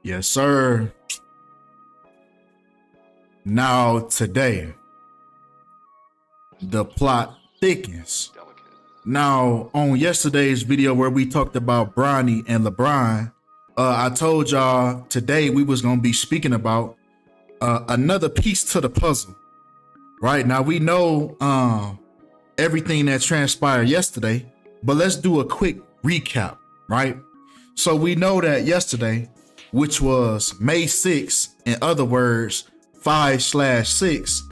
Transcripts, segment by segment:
Yes, sir. Now, today, the plot thickens. Now, on yesterday's video where we talked about Bronny and LeBron, I told y'all today we was going to be speaking about another piece to the puzzle. Right now, we know everything that transpired yesterday, but let's do a quick recap, right? So we know that yesterday, which was May 6th, in other words, 5/6,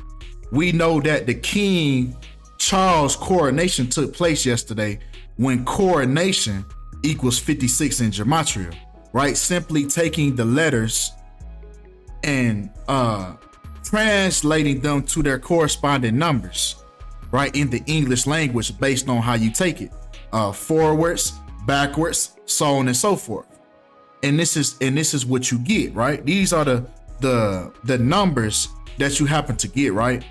we know that the King Charles coronation took place yesterday when coronation equals 56 in Gematria, right? Simply taking the letters and translating them to their corresponding numbers, right? In the English language based on how you take it, forwards, backwards, so on and so forth. And this is what you get, right? These are the numbers that you happen to get, right?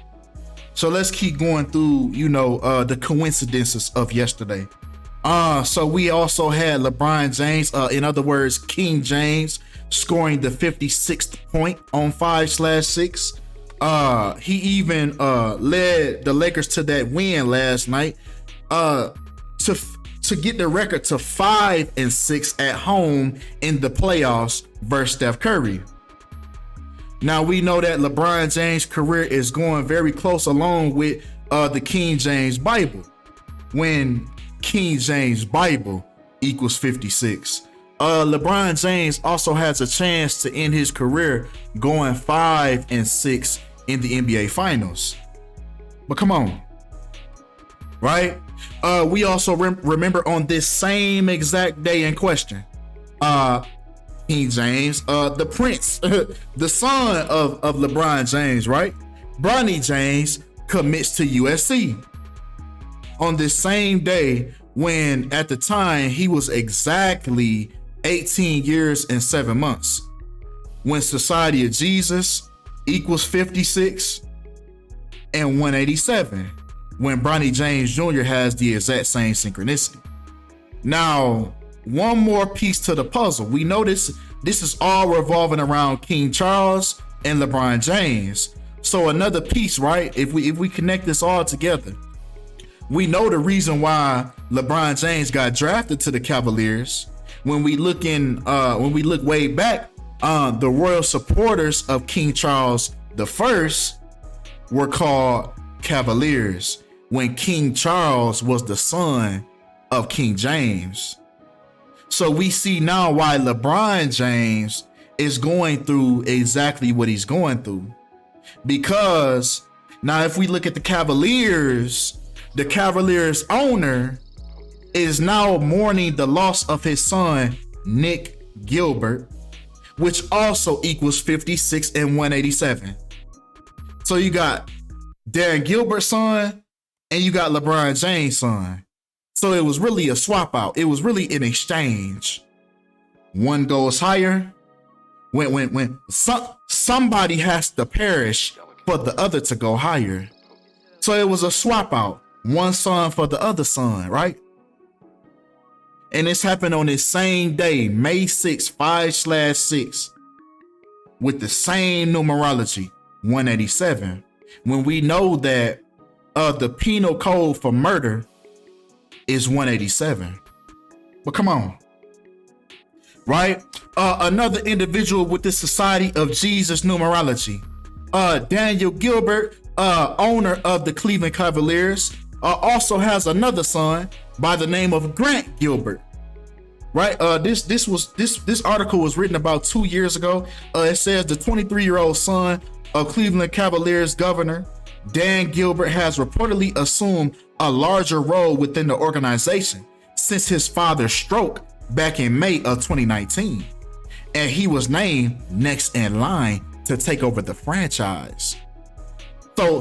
So let's keep going through, the coincidences of yesterday. So we also had LeBron James, in other words, King James, scoring the 56th point on 5/6. He even led the Lakers to that win last night, to get the record to 5-6 at home in the playoffs versus Steph Curry. Now we know that LeBron James' career is going very close along with the King James Bible, when King James Bible equals 56. LeBron James also has a chance to end his career going 5-6 in the NBA Finals. But come on, right? We also remember on this same exact day in question, King James, the prince, the son of LeBron James, right? Bronny James commits to USC on this same day when at the time he was exactly 18 years and 7 months, when Society of Jesus equals 56 and 187, when Bronny James Jr. has the exact same synchronicity. Now, one more piece to the puzzle. We know this is all revolving around King Charles and LeBron James. So another piece, right? If we connect this all together, we know the reason why LeBron James got drafted to the Cavaliers. When we look way back, the royal supporters of King Charles I were called Cavaliers, when King Charles was the son of King James. So we see now why LeBron James is going through exactly what he's going through. Because now if we look at the Cavaliers owner is now mourning the loss of his son, Nick Gilbert, which also equals 56 and 187. So you got Darren Gilbert's son and you got LeBron James' son. So it was really a swap out. It was really an exchange. One goes higher when somebody has to perish for the other to go higher. So it was a swap out. One son for the other son, right? And this happened on this same day, May 6, 5/6, with the same numerology, 187. When we know that the penal code for murder is 187. But come on, right? Another individual with the Society of Jesus numerology, Daniel Gilbert, owner of the Cleveland Cavaliers, also has another son by the name of Grant Gilbert, right? This article was written about 2 years ago. It says the 23-year-old son of Cleveland Cavaliers governor Dan Gilbert has reportedly assumed a larger role within the organization since his father's stroke back in May of 2019, and he was named next in line to take over the franchise.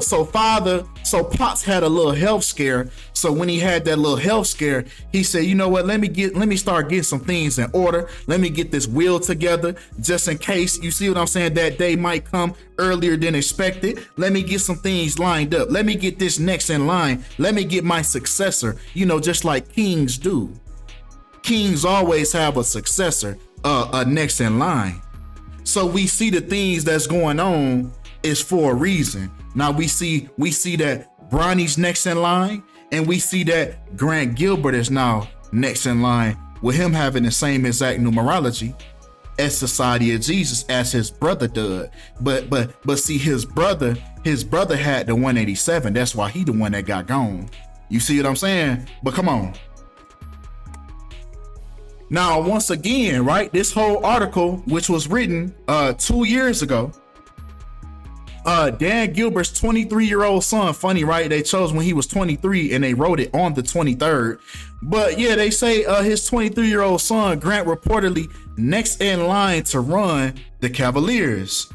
So Pops had a little health scare. So when he had that little health scare, he said, you know what, let me start getting some things in order. Let me get this will together just in case, you see what I'm saying, that day might come earlier than expected. Let me get some things lined up. Let me get this next in line. Let me get my successor, just like kings do. Kings always have a successor, next in line. So we see the things that's going on is for a reason. Now we see that Bronny's next in line, and we see that Grant Gilbert is now next in line, with him having the same exact numerology as Society of Jesus as his brother did. But see, his brother had the 187. That's why he the one that got gone. You see what I'm saying? But come on. Now, once again, right, this whole article, which was written 2 years ago, Dan Gilbert's 23-year-old son, funny, right? They chose when he was 23 and they wrote it on the 23rd. But yeah, they say his 23-year-old son, Grant, reportedly next in line to run the Cavaliers.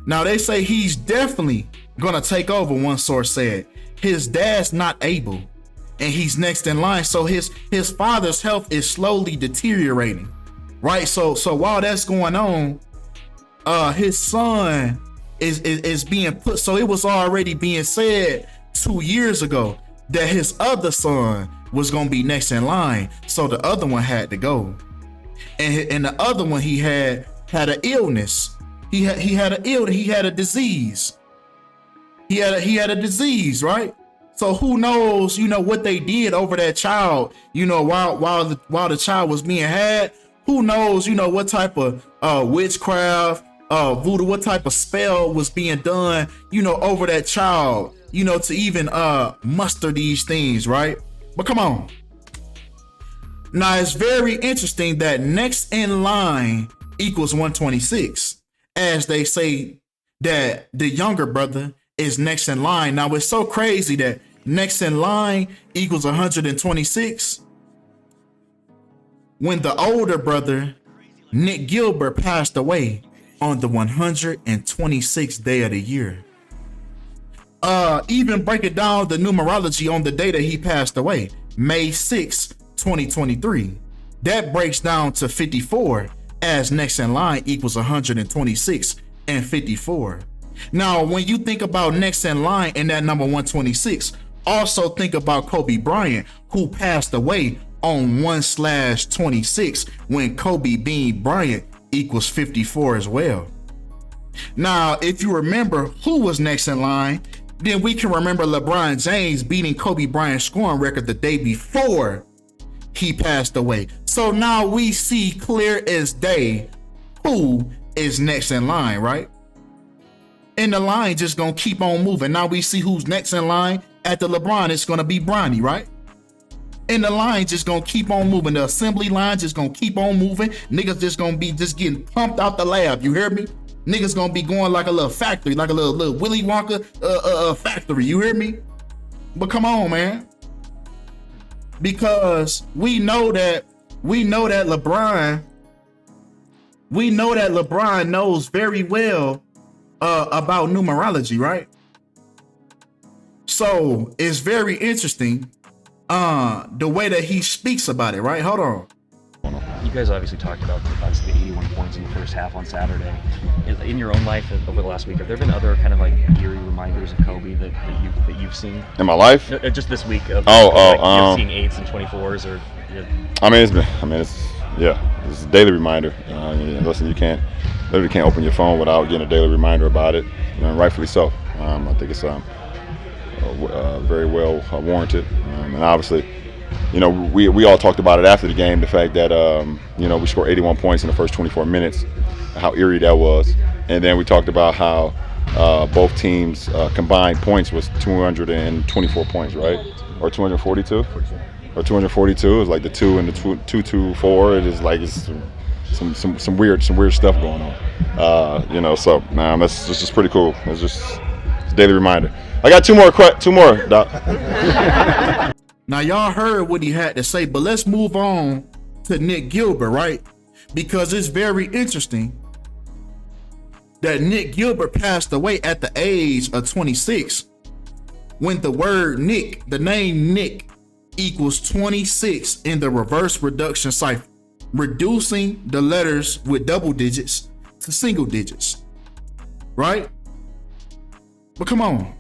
Now, they say he's definitely gonna take over, one source said. His dad's not able, and he's next in line. So his father's health is slowly deteriorating, right? So while that's going on, his son is being put. So it was already being said 2 years ago that his other son was gonna be next in line. So the other one had to go, and the other one he had an illness. He had an illness. He had a disease. He had a disease, right? So who knows, what they did over that child, while the child was being had. Who knows, what type of witchcraft, voodoo, what type of spell was being done, over that child, to even muster these things, right? But come on. Now, it's very interesting that next in line equals 126, as they say that the younger brother is next in line. Now, it's so crazy that next in line equals 126 when the older brother, Nick Gilbert, passed away on the 126th day of the year. Even break it down, the numerology on the day that he passed away, May 6, 2023. That breaks down to 54, as next in line equals 126 and 54. Now, when you think about next in line and that number 126, also think about Kobe Bryant, who passed away on 1/26 when Kobe Bean Bryant equals 54 as well. Now, if you remember who was next in line, then we can remember LeBron James beating Kobe Bryant's scoring record the day before he passed away. So now we see clear as day who is next in line, right? And the line just gonna keep on moving. Now we see who's next in line. After LeBron, it's gonna be Bronny, right? And the line just gonna keep on moving. The assembly line just gonna keep on moving. Niggas just gonna be just getting pumped out the lab. You hear me? Niggas gonna be going like a little factory, like a little Willy Wonka factory. You hear me? But come on, man. Because we know that LeBron knows very well about numerology, right? So it's very interesting the way that he speaks about it, right? Hold on. You guys obviously talked about the 81 points in the first half on Saturday. In your own life over the last week, have there been other kind of like eerie reminders of Kobe that you've seen in my life? No, just this week of seeing 8s and 24s or. It's a daily reminder. Listen, you literally can't open your phone without getting a daily reminder about it, and rightfully so. I think it's very well warranted, and obviously, we all talked about it after the game, the fact that we scored 81 points in the first 24 minutes, how eerie that was, and then we talked about how both teams combined points was 224 points, right, or 242. Or 242 is like the 2 and the 224. It is like it's some weird stuff going on. So that's just pretty cool. It's a daily reminder. I got two more, Doc. Now y'all heard what he had to say, but let's move on to Nick Gilbert, right? Because it's very interesting that Nick Gilbert passed away at the age of 26 when the word Nick, the name Nick, equals 26 in the reverse reduction cipher, reducing the letters with double digits to single digits, right? But come on.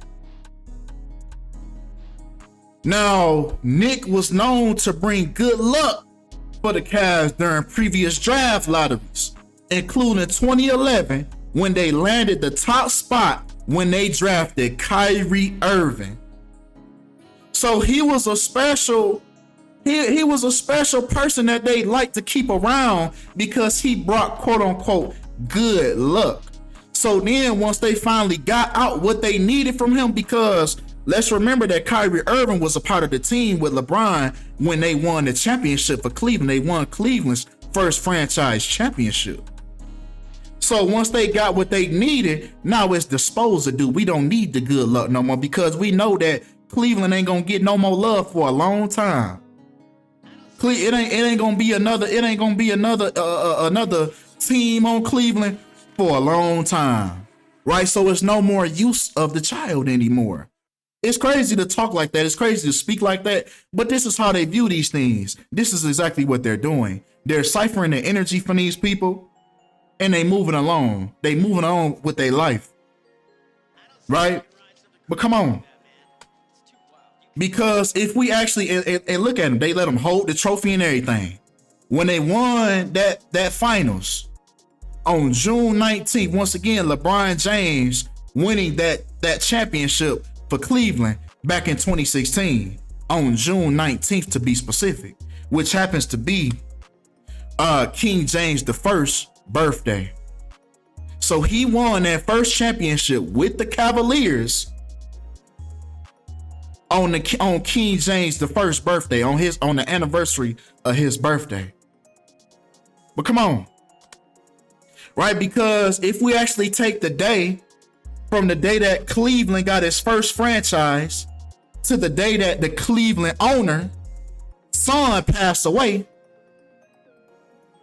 Now, Nick was known to bring good luck for the Cavs during previous draft lotteries. including 2011 when they landed the top spot when they drafted Kyrie Irving. So he was a special he was a special person that they like to keep around because he brought quote unquote good luck. So then once they finally got out what they needed from him, because let's remember that Kyrie Irving was a part of the team with LeBron when they won the championship for Cleveland. They won Cleveland's first franchise championship. So once they got what they needed, now it's dispose of, dude. We don't need the good luck no more because we know that Cleveland ain't gonna get no more love for a long time. It ain't gonna be another team on Cleveland for a long time, right? So it's no more use of the child anymore. It's crazy to talk like that. It's crazy to speak like that, but this is how they view these things. This is exactly what they're doing. They're ciphering the energy from these people, and they moving along. They moving on with their life, right? But come on. Because if we actually and look at them, they let them hold the trophy and everything. When they won that finals on June 19th, once again, LeBron James winning that championship for Cleveland back in 2016 on June 19th to be specific, which happens to be King James I's birthday. So he won that first championship with the Cavaliers on King James I's birthday, on the anniversary of his birthday. But come on, right? Because if we actually take the day from the day that Cleveland got its first franchise to the day that the Cleveland owner son passed away,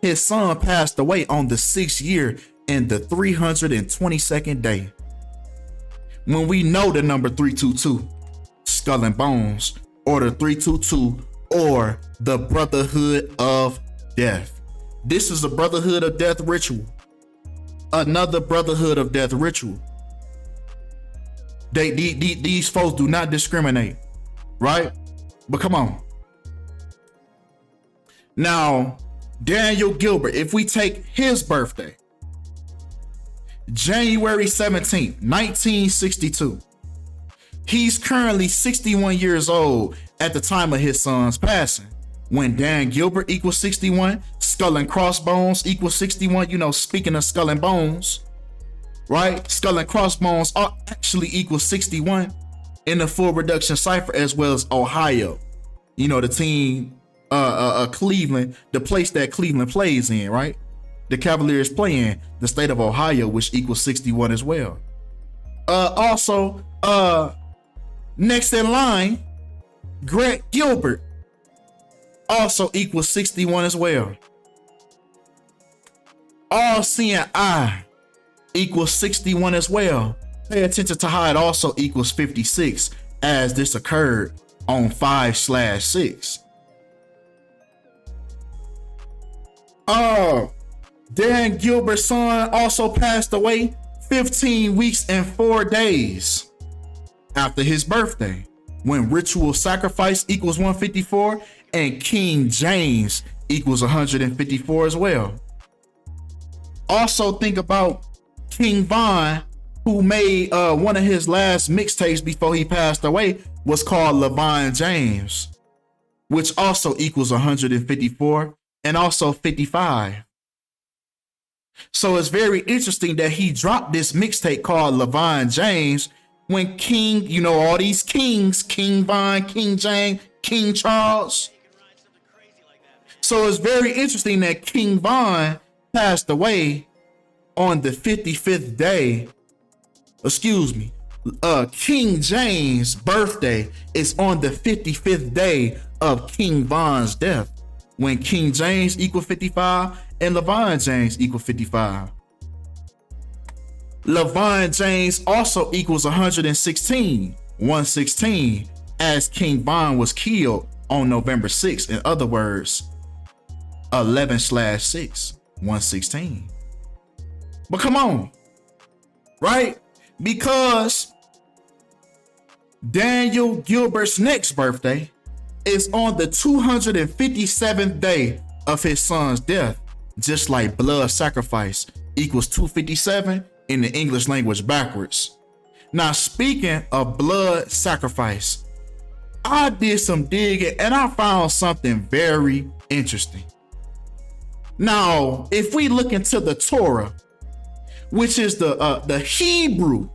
his son passed away on the 6th year and the 322nd day. When we know the number 322, Skull and Bones, or the 322, or the Brotherhood of Death. This is a Brotherhood of Death ritual. Another Brotherhood of Death ritual. These folks do not discriminate, right? But come on. Now, Daniel Gilbert, if we take his birthday, January 17th, 1962. He's currently 61 years old at the time of his son's passing. When Dan Gilbert equals 61, Skull and Crossbones equals 61. You know, speaking of Skull and Bones, right? Skull and Crossbones are actually equals 61 in the full reduction cipher, as well as Ohio. You know, the team, Cleveland, the place that Cleveland plays in, right? The Cavaliers play in the state of Ohio, which equals 61 as well. Also, next in line, Greg Gilbert also equals 61 as well. All seeing I equals 61 as well. Pay attention to how it also equals 56, as this occurred on 5/6. Dan Gilbert's son also passed away 15 weeks and 4 days after his birthday, when ritual sacrifice equals 154 and King James equals 154 as well. Also think about King Von, who made one of his last mixtapes before he passed away, was called LeBron James, which also equals 154 and also 55. So it's very interesting that he dropped this mixtape called LeBron James when King, you know, all these kings, King Von, King James, King Charles. So it's very interesting that King Von passed away on the 55th day. King James' birthday is on the 55th day of King Von's death, when King James equal 55 and LeBron James equal 55. LeBron James also equals 116, as King Von was killed on November 6th. In other words, 11/6, 116. But come on, right? Because Daniel Gilbert's next birthday is on the 257th day of his son's death, just like blood sacrifice equals 257 in the English language backwards. Now, speaking of blood sacrifice, I did some digging and I found something very interesting. Now, if we look into the Torah, which is the Hebrew,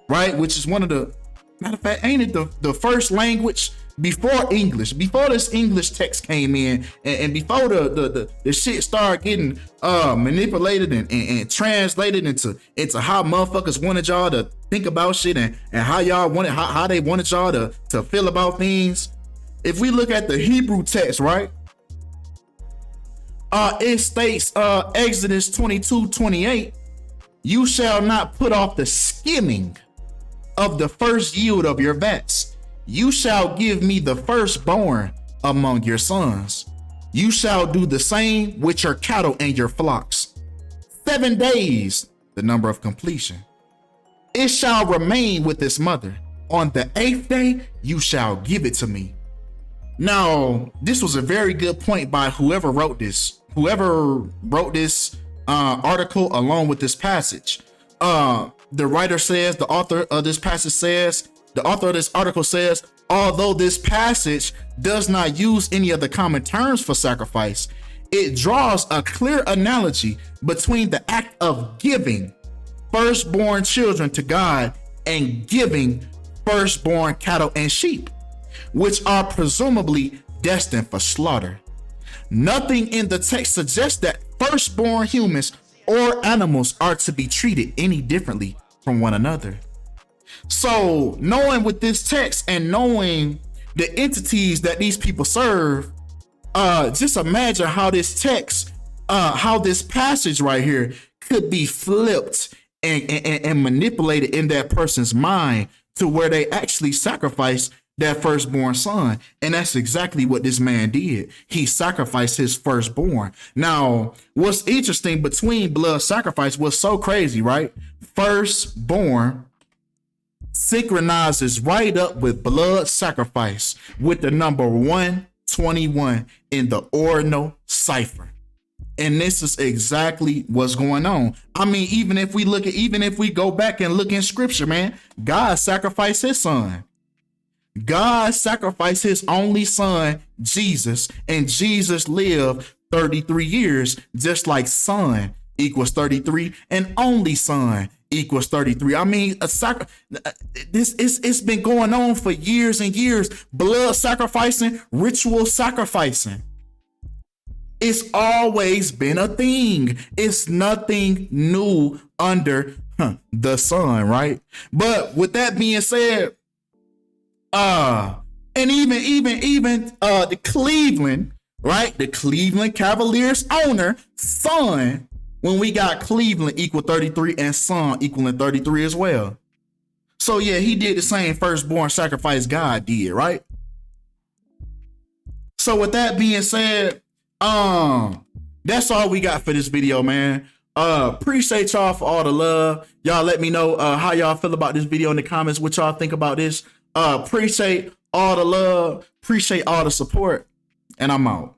right? Which is one of the, matter of fact, ain't it the first language before English, before this English text came in, and before the shit started getting manipulated and translated into how motherfuckers wanted y'all to think about shit and how y'all wanted, how they wanted y'all to feel about things. If we look at the Hebrew text, right? It states Exodus 22:28, you shall not put off the skimming of the first yield of your vats. You shall give me the firstborn among your sons. You shall do the same with your cattle and your flocks. 7 days, the number of completion. It shall remain with its mother. On the 8th day, you shall give it to me. Now, this was a very good point by whoever wrote this. Whoever wrote this article along with this passage. The writer says, the author of this passage says, the author of this article says, although this passage does not use any of the common terms for sacrifice, it draws a clear analogy between the act of giving firstborn children to God and giving firstborn cattle and sheep, which are presumably destined for slaughter. Nothing in the text suggests that firstborn humans or animals are to be treated any differently from one another. So, knowing with this text and knowing the entities that these people serve, just imagine how this text, how this passage right here could be flipped and manipulated in that person's mind to where they actually sacrifice that firstborn son. And that's exactly what this man did. He sacrificed his firstborn. Now, what's interesting between blood sacrifice was so crazy, right? Firstborn synchronizes right up with blood sacrifice with the number 121 in the ordinal cipher. And this is exactly what's going on. I mean, even if we go back and look in scripture, man, God sacrificed his son. God sacrificed his only son, Jesus, and Jesus lived 33 years, just like son equals 33 and only son equals 33. I mean, it's been going on for years and years. Blood sacrificing, ritual sacrificing. It's always been a thing. It's nothing new under the sun, right? But with that being said, and even the Cleveland, right? The Cleveland Cavaliers owner, son, when we got Cleveland equal 33 and son equaling 33 as well. So yeah, he did the same firstborn sacrifice God did, right? So with that being said, that's all we got for this video, man. Appreciate y'all for all the love. Y'all let me know how y'all feel about this video in the comments, what y'all think about this. Appreciate all the love, appreciate all the support, and I'm out.